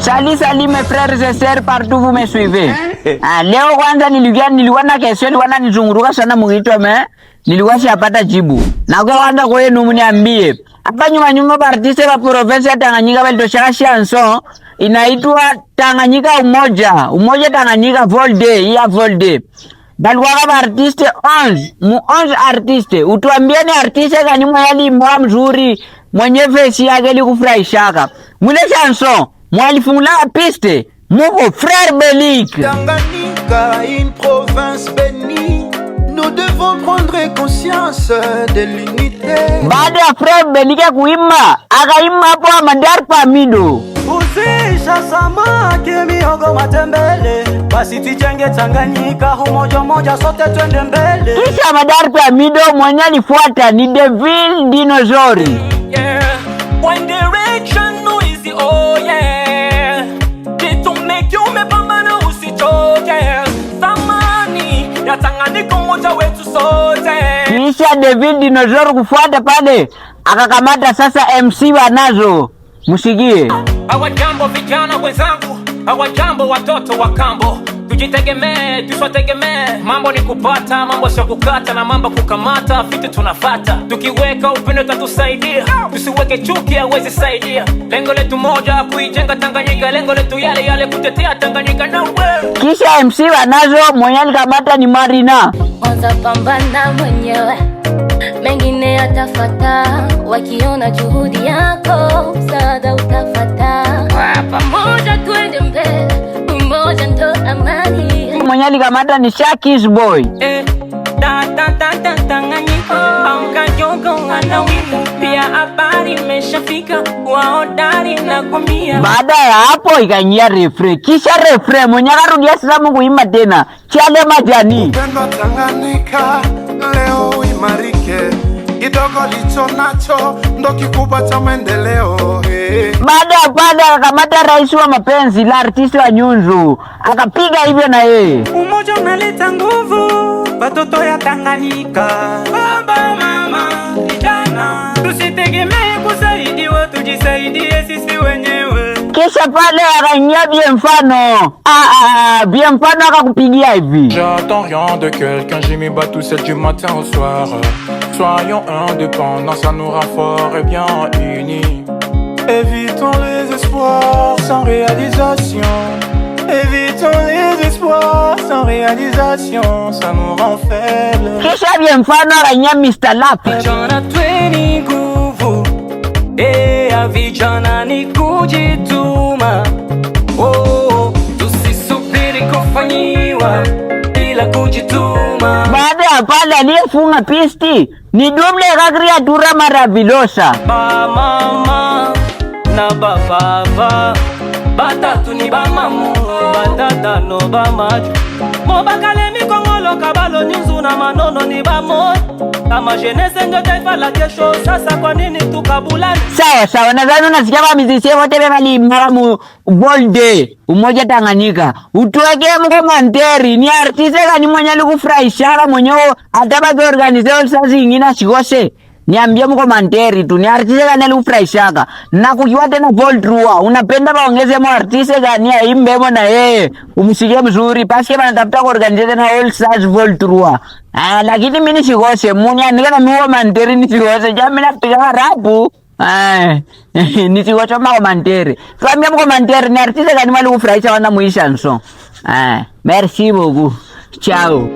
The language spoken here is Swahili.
Salut mes frères et sœurs partout vous me suivez. Leo kwanza nilikuwa na kesho nilikuwa nizunguruka sana mwito nilikuwa sipata jibu. Na kwa kwanza kwa yenu mniambie. Hapa nyuma artiste wa province ya Tanganyika walitoshaka chanson inaitwa Tanganyika Umoja Tanganyika Vol Day, ya Vol Day. Balikuwa kama artiste 11 artiste. Utuambie ni artiste gani mwali mwa mzuri mwenye face yake ilikufurahishaka. Mule chanson mwalifungula piste Muko Frère Bellic. Tanganyika, une province bénie. Nous devons prendre conscience de l'unité. Baada ya Frère Bellic kuimba, akaimba hapo Madar Pamido. Usisha samaki miogo matembele. Basi tujenge Tanganyika, umoja sote twende mbele. Kisha Madar Pamido mwenye alifuata ni Devil Dinosauri. Yeah. One Direction noisy, oh yeah. Kitumeki umepambana usichoke. Samani ya Tanganyika umoja wetu sote. Kisha Devil Dinosauri kufuata pale, akakamata sasa MC Wanazo. Musikie. Hawajambo vijana wenzangu, hawajambo watoto wa kambo. Tujitegemee, tusiwategemee. Mambo ni kupata, mambo sio kukata, na mambo kukamata, vitu tunafata. Tukiweka upendo tatusaidia, tusiweke chuki hawezi saidia. Lengo letu moja kuijenga Tanganyika, lengo letu yale kutetea Tanganyika na wewe. Kisha MC Wanazo mwenye alikamata ni Marina. Kwanza pambana mwenyewe, mengine yatafata. Wakiona juhudi yako, msaada utafata. Pamoja twende mbele, umoja ndo amani. Mwenye alikamata ni Shakis Boy. Tanganyika amkajongo anawimu, pia habari imeshafika waodari na kwambia. Baada ya hapo ikanyia refre. Kisha refre mwenye akarudia sasa kuimba tena Chale Majani. Upendo Tanganyika leo imarike. Kidogo licho nacho ndo kikubwa cha maendeleo. Baada ya pale akakamata rais wa mapenzi la artiste wa Nyunzu, akapiga hivyo na yeye. Umoja unaleta nguvu, watoto ya Tanganyika. Baba mama vijana, tusitegemee kusaidiwa, tujisaidie sisi wenyewe. Kisha pale akanyia Bienfano. Bienfano akakupigia hivi. J'attends rien de quelqu'un, j'ai mes bateaux celles du matin au soir. Soyons indépendants, ça nous rend forts et bien unis. Évitons les espoirs sans réalisation. Évitons les espoirs sans réalisation, ça nous rend faibles. Kisha Bienfano akanyia Mr. Lap. Vijana tweni nguvu, vijana ni kujituma. Tusisubiri kufanyiwa bila kujituma. Baada ya pale aliyefunga pisti ni Double Criatura Maravillosa. Ba mama na ba baba, batatu ni ba mamu, batata no ba maju. Mobakale mikongolo kabalo Nyunzu na Manono ni ba mo. Kama jeunesse ndio taifa la kesho, sasa kwa nini tukabulani? Sawa, nadhani unasikia kama musicien wote walimara mu Vol Day, Umoja Tanganyika. Utuweke mkomanteri ni artiste gani mwenye alikufurahisha mwenye ataba organize sasa zingine sikose. Niambie mkomanteri tu ni artiste gani alikufurahisha. Na kukiwa tena Vol Trua, unapenda waongeze mo artiste gani aimbe na yeye. Umsikie mzuri, paske wanatafuta organize tena All Stars Vol Trua. Lakini mimi nisikose, mniandike na mimi komanteri nisikose. Jamii napiga rapu. Nisikose komanteri. Tuambie mkomanteri ni artiste gani walikufurahisha wana muisha nso. Merci beaucoup. Ciao.